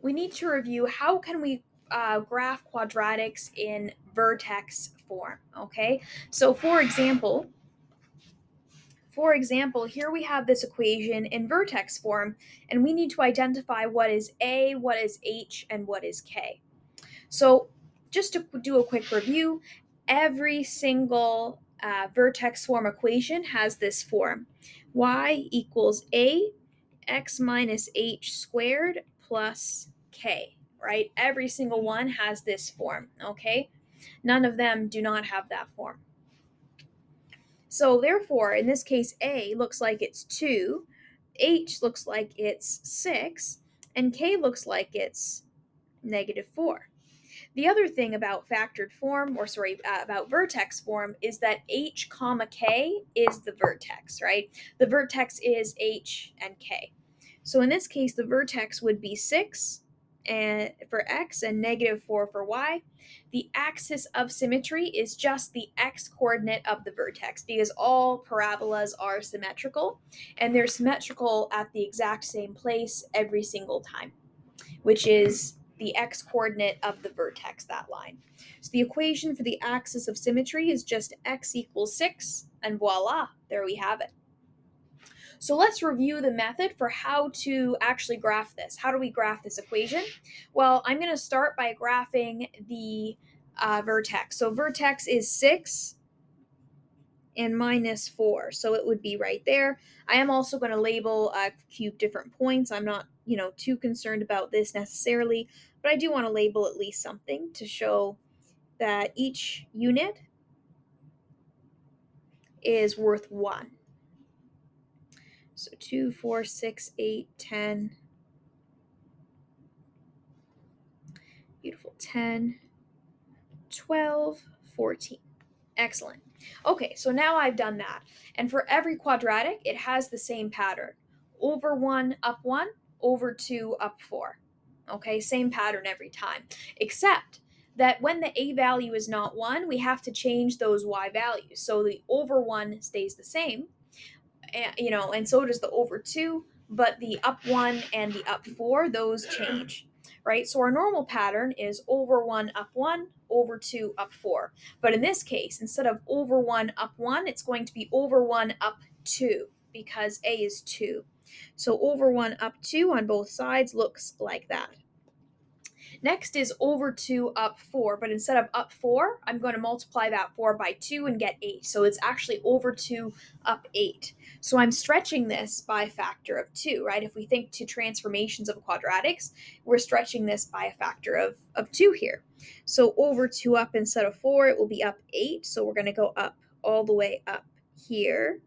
we need to review how can we graph quadratics in vertex form. Okay, so for example, here we have this equation in vertex form, and we need to identify what is A, what is H, and what is K. So just to do a quick review, every single vertex form equation has this form: y equals a x minus h squared plus k, right? Every single one has this form, okay? None of them do not have that form. So therefore, in this case, a looks like it's 2, h looks like it's 6, and k looks like it's -4. The other thing about factored form, about vertex form, is that h comma k is the vertex, right? The vertex is h and k. So in this case, the vertex would be 6 and for x and -4 for y. The axis of symmetry is just the x coordinate of the vertex, because all parabolas are symmetrical, and they're symmetrical at the exact same place every single time, which is the x coordinate of the vertex, that line. So the equation for the axis of symmetry is just x equals 6, and voila, there we have it. So let's review the method for how to actually graph this. How do we graph this equation? Well, I'm going to start by graphing the vertex. So vertex is 6 and -4, so it would be right there. I am also going to label a few different points. I'm not, too concerned about this necessarily, but I do want to label at least something to show that each unit is worth 1. So 2, 4, 6, 8, 10. Beautiful. 10, 12, 14. Excellent. Okay, so now I've done that. And for every quadratic, it has the same pattern: over 1, up 1, over 2, up 4. Okay, same pattern every time. Except that when the a value is not 1, we have to change those y values. So the over 1 stays the same, and so does the over 2, but the up 1 and the up 4, those change, right? So our normal pattern is over 1, up 1, over 2, up 4. But in this case, instead of over 1, up 1, it's going to be over 1, up 2, because a is 2. So over 1, up 2 on both sides looks like that. Next is over 2, up 4, but instead of up 4, I'm going to multiply that 4 by 2 and get 8. So it's actually over 2, up 8. So I'm stretching this by a factor of 2, right? If we think to transformations of quadratics, we're stretching this by a factor of 2 here. So over 2 up instead of 4, it will be up 8. So we're going to go up all the way up here.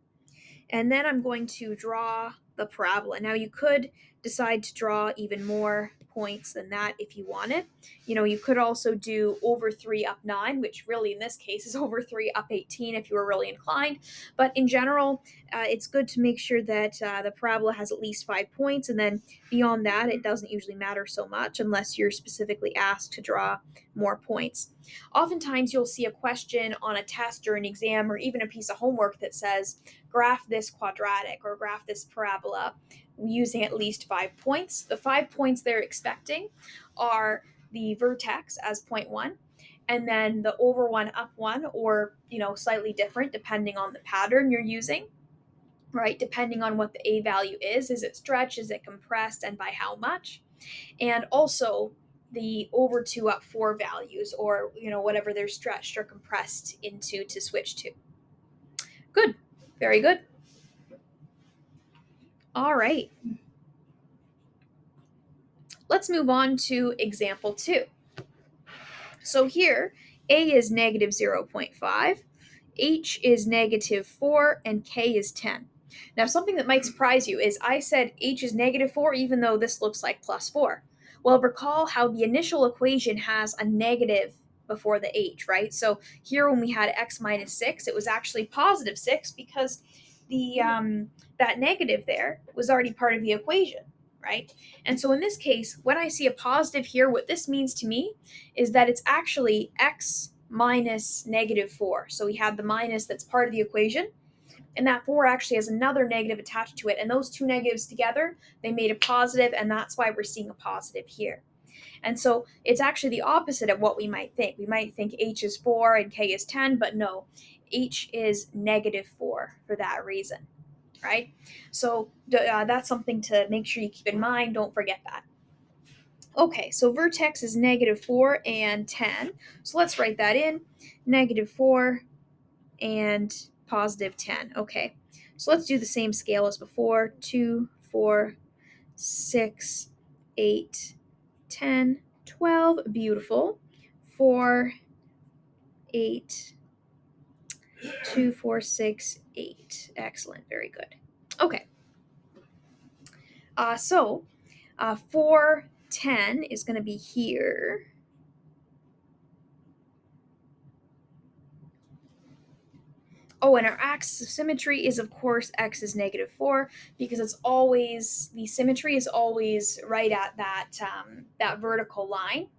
And then I'm going to draw the parabola. Now you could decide to draw even more points than that if you wanted. You could also do over 3 up 9, which really in this case is over 3 up 18 if you were really inclined. But in general, it's good to make sure that the parabola has at least 5 points, and then beyond that, it doesn't usually matter so much unless you're specifically asked to draw more points. Oftentimes, you'll see a question on a test or an exam or even a piece of homework that says, graph this quadratic or graph this parabola using at least 5 points. The 5 points they're expecting are the vertex as point 1, and then the over 1, up 1, or slightly different depending on the pattern you're using, right? Depending on what the a value is it stretched, is it compressed, and by how much? And also the over 2, up 4 values, or whatever they're stretched or compressed into to switch to. Good. Very good. All right. Let's move on to example 2. So here, a is negative 0.5, h is -4, and k is 10. Now, something that might surprise you is I said h is -4 even though this looks like +4. Well, recall how the initial equation has a negative before the h, right? So here when we had x minus 6, it was actually +6 because that negative there was already part of the equation, right? And so in this case, when I see a positive here, what this means to me is that it's actually x minus -4. So we have the minus that's part of the equation, and that 4 actually has another negative attached to it, and those two negatives together, they made a positive, and that's why we're seeing a positive here. And so it's actually the opposite of what we might think. We might think h is 4 and k is 10, but no, h is -4 for that reason, right? So that's something to make sure you keep in mind. Don't forget that. Okay, so vertex is -4 and 10. So let's write that in. -4 and +10. Okay, so let's do the same scale as before. 2, 4, 6, 8, 10, 12. Beautiful. 4, 8, 2, 4, 6, 8. Excellent. Very good. Okay. So 4, 10 is going to be here. Oh, and our axis of symmetry is, of course, x is -4, because it's always, the symmetry is always right at that vertical line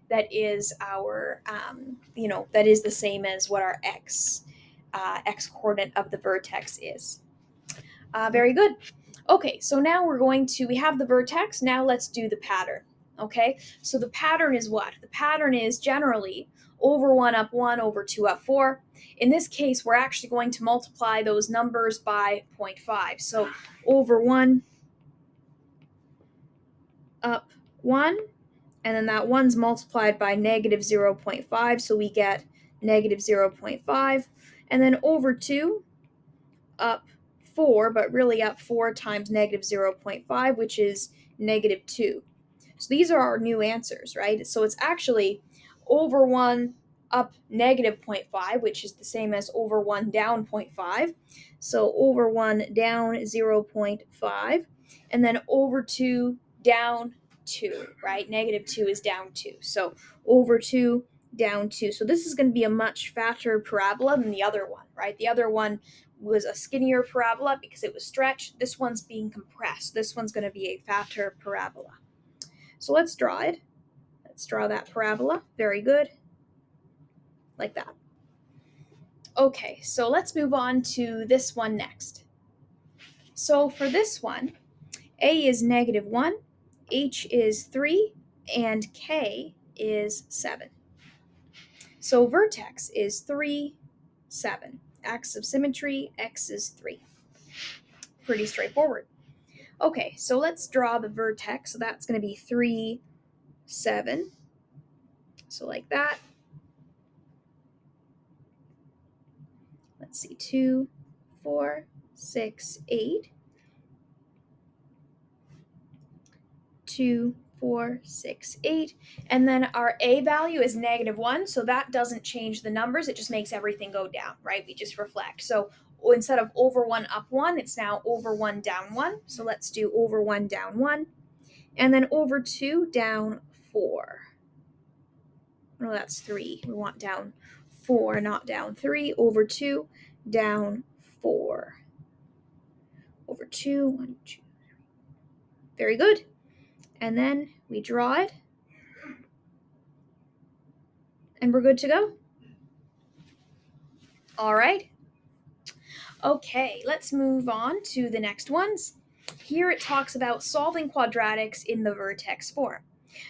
that is our, that is the same as what our x coordinate of the vertex is. Very good. Okay, so now we have the vertex. Now let's do the pattern. Okay, so the pattern is what? The pattern is generally over 1 up 1 over 2 up 4. In this case, we're actually going to multiply those numbers by 0.5. So over 1 up 1, and then that 1's multiplied by -0.5, so we get -0.5. And then over 2 up 4, but really up 4 times -0.5, which is -2. So these are our new answers, right? So it's actually over 1 up -0.5, which is the same as over 1 down 0.5. So over 1 down 0.5, and then over 2 down 2, right? -2 is down 2. So over 2 down 2. So this is going to be a much fatter parabola than the other one, right? The other one was a skinnier parabola because it was stretched. This one's being compressed. This one's going to be a fatter parabola. So let's draw it. Let's draw that parabola. Very good. Like that. Okay, so let's move on to this one next. So for this one, a is -1, h is 3, and k is 7. So vertex is 3, 7. Axis of symmetry, x is 3. Pretty straightforward. Okay, so let's draw the vertex. So that's going to be 3, 7. So like that. Let's see, 2, 4, 6, 8. 2, 4, 6, 8. And then our a value is -1, so that doesn't change the numbers. It just makes everything go down, right? We just reflect. So instead of over 1 up 1, it's now over 1 down 1. So let's do over 1 down 1. And then over 2 down 4. No, that's 3. We want down 4, not down 3. Over 2 down 4. Over 2, 1, 2. Very good. And then we draw it. And we're good to go. All right. Okay, let's move on to the next ones. Here it talks about solving quadratics in the vertex form.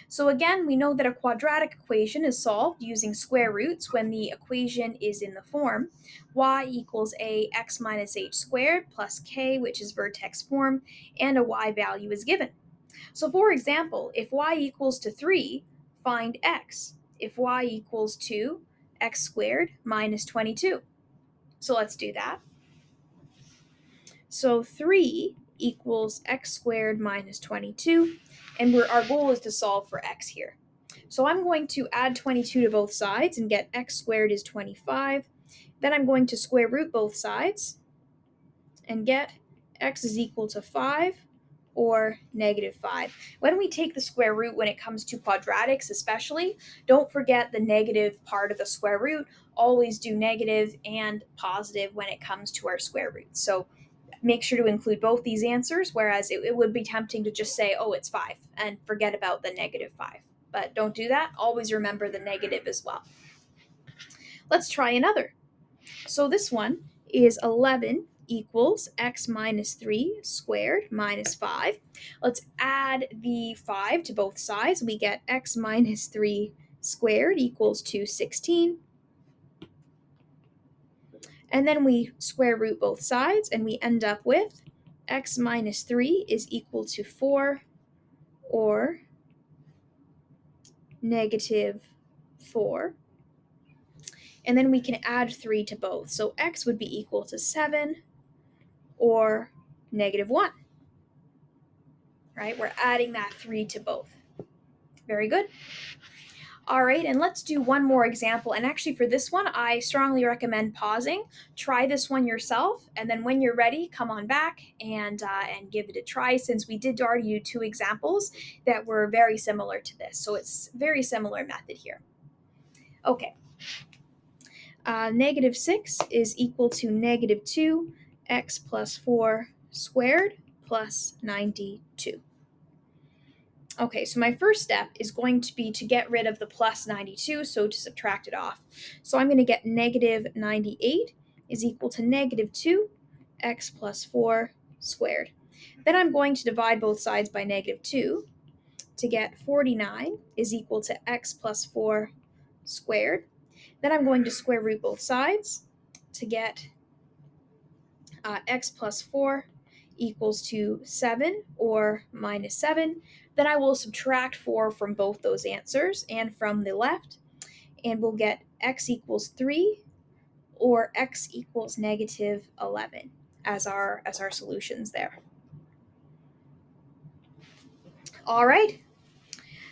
So again, we know that a quadratic equation is solved using square roots when the equation is in the form y equals ax minus h squared plus k, which is vertex form, and a y value is given. So for example, if y equals to 3, find x. If y equals to x squared minus 22. So let's do that. So 3 equals x squared minus 22, and our goal is to solve for x here. So I'm going to add 22 to both sides and get x squared is 25. Then I'm going to square root both sides and get x is equal to 5 or -5. When we take the square root when it comes to quadratics especially, don't forget the negative part of the square root. Always do negative and positive when it comes to our square roots. So make sure to include both these answers, whereas it would be tempting to just say, oh, it's 5, and forget about the -5. But don't do that. Always remember the negative as well. Let's try another. So this one is 11 equals x minus 3 squared minus 5. Let's add the 5 to both sides. We get x minus 3 squared equals 216. And then we square root both sides, and we end up with x minus 3 is equal to 4, or negative 4. And then we can add 3 to both. So x would be equal to 7, or negative 1. Right? We're adding that 3 to both. Very good. All right, and let's do one more example. And actually for this one, I strongly recommend pausing. Try this one yourself, and then when you're ready, come on back and give it a try, since we did already do 2 examples that were very similar to this. So it's very similar method here. Okay. Negative 6 is equal to negative 2 x plus 4 squared plus 92. Okay, so my first step is going to be to get rid of the plus 92, so to subtract it off. So I'm going to get negative 98 is equal to negative 2 x plus 4 squared. Then I'm going to divide both sides by negative 2 to get 49 is equal to x plus 4 squared. Then I'm going to square root both sides to get x plus 4 equals to 7, or minus 7. Then I will subtract 4 from both those answers and from the left, and we'll get x equals 3, or x equals negative 11 as our solutions there. All right.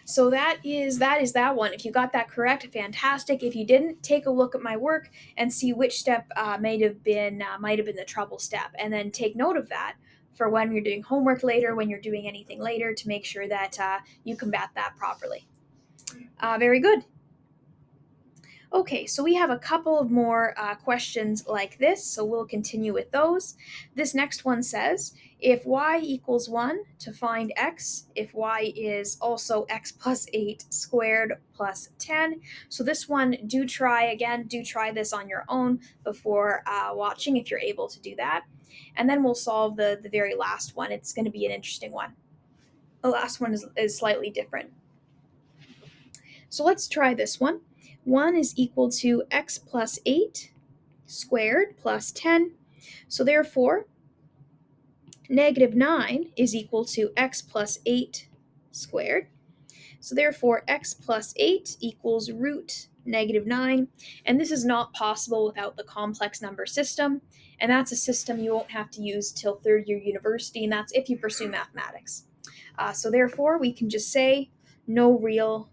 So that is that one. If you got that correct, fantastic. If you didn't, take a look at my work and see which step might have been the trouble step, and then take note of that for when you're doing homework later, when you're doing anything later, to make sure that you combat that properly. Very good. Okay, so we have a couple of more questions like this, so we'll continue with those. This next one says, if y equals 1, to find x, if y is also x plus 8 squared plus 10. So this one, do try this on your own before watching, if you're able to do that. And then we'll solve the very last one. It's going to be an interesting one. The last one is slightly different. So let's try this one. 1 is equal to x plus 8 squared plus 10. So therefore, negative 9 is equal to x plus 8 squared. So therefore, x plus 8 equals root negative 9. And this is not possible without the complex number system. And that's a system you won't have to use till third year university, and that's if you pursue mathematics. So therefore, we can just say no real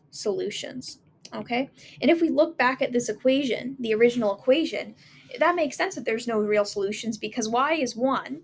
solutions. Okay, and if we look back at this equation, the original equation, that makes sense that there's no real solutions, because y is 1,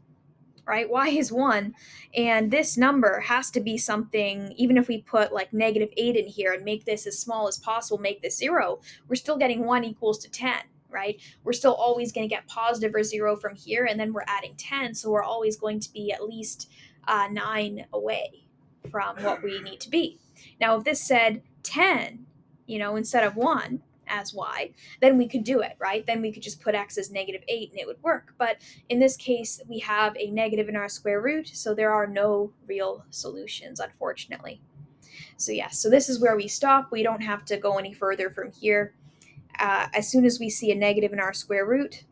right? Y is 1, and this number has to be something. Even if we put like negative 8 in here and make this as small as possible, make this 0, we're still getting 1 equals to 10, right? We're still always going to get positive or 0 from here, and then we're adding 10, so we're always going to be at least 9 away from what we need to be. Now, if this said 10, instead of 1 as y, then we could do it, right? Then we could just put x as negative 8 and it would work. But in this case, we have a negative in our square root, so there are no real solutions, unfortunately. So yes, so this is where we stop. We don't have to go any further from here. As soon as we see a negative in our square root,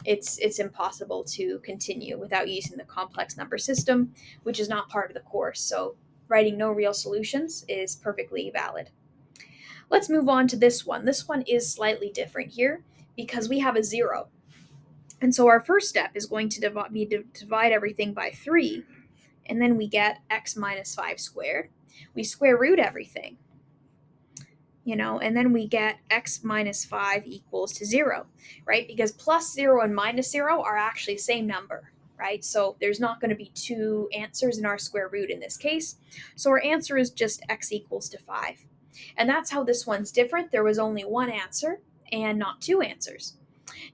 it's impossible to continue without using the complex number system, which is not part of the course. So writing no real solutions is perfectly valid. Let's move on to this one. This one is slightly different here because we have a 0. And so our first step is going to divide everything by 3, and then we get x minus 5 squared. We square root everything, and then we get x minus 5 equals to 0, right? Because plus 0 and minus 0 are actually the same number, right? So there's not going to be 2 answers in our square root in this case. So our answer is just x equals to 5. And that's how this one's different. There was only one answer and not 2 answers.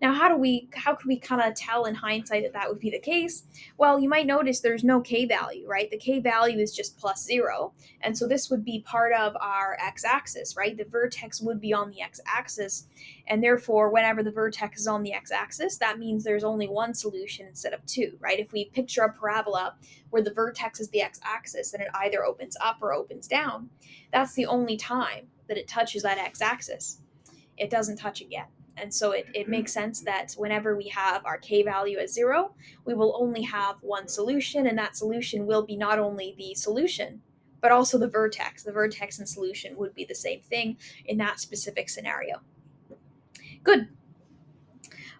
Now, how could we kind of tell in hindsight that that would be the case? Well, you might notice there's no k value, right? The k value is just plus 0. And so this would be part of our x-axis, right? The vertex would be on the x-axis, and therefore whenever the vertex is on the x-axis, that means there's only one solution instead of two, right? If we picture a parabola where the vertex is the x-axis and it either opens up or opens down, that's the only time that it touches that x-axis. It doesn't touch it yet. And so it makes sense that whenever we have our k value as 0, we will only have one solution, and that solution will be not only the solution, but also the vertex. The vertex and solution would be the same thing in that specific scenario. Good.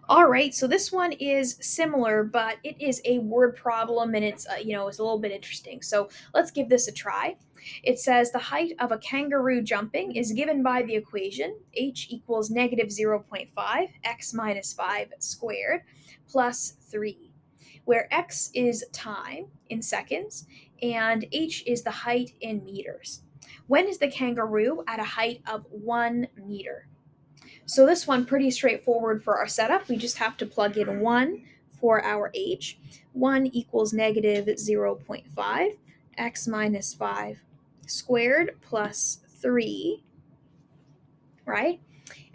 All right, so this one is similar, but it is a word problem, and it's it's a little bit interesting. So let's give this a try. It says the height of a kangaroo jumping is given by the equation h equals negative 0.5 x minus 5 squared plus 3, where x is time in seconds and h is the height in meters. When is the kangaroo at a height of 1 meter? So this one, pretty straightforward for our setup. We just have to plug in 1 for our h. 1 equals negative 0.5 x minus 5 squared plus 3, right?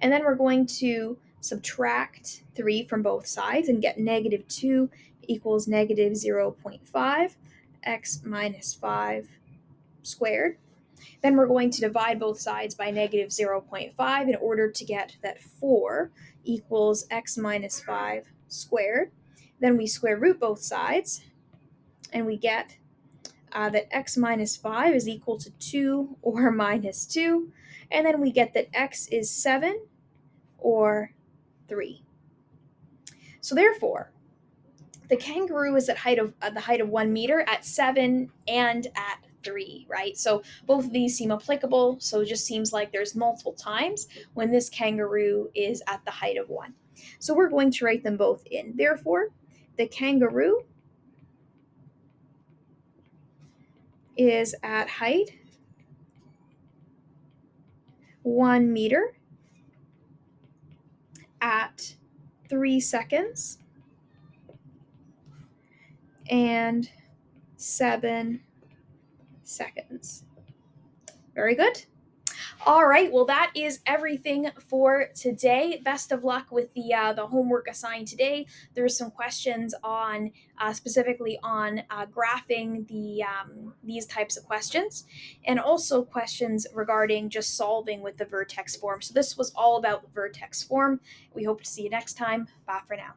And then we're going to subtract 3 from both sides and get negative 2 equals negative 0.5 x minus 5 squared. Then we're going to divide both sides by negative 0.5 in order to get that 4 equals x minus 5 squared. Then we square root both sides, and we get that x minus 5 is equal to 2 or minus 2. And then we get that x is 7 or 3. So therefore, the kangaroo is at the height of 1 meter at 7 and at 3, right? So both of these seem applicable. So it just seems like there's multiple times when this kangaroo is at the height of 1. So we're going to write them both in. Therefore, the kangaroo is at height 1 meter at 3 seconds and 7 seconds. Very good. All right, well, that is everything for today. Best of luck with the homework assigned today. There's some questions on specifically on graphing these types of questions, and also questions regarding just solving with the vertex form. So this was all about the vertex form. We hope to see you next time. Bye for now.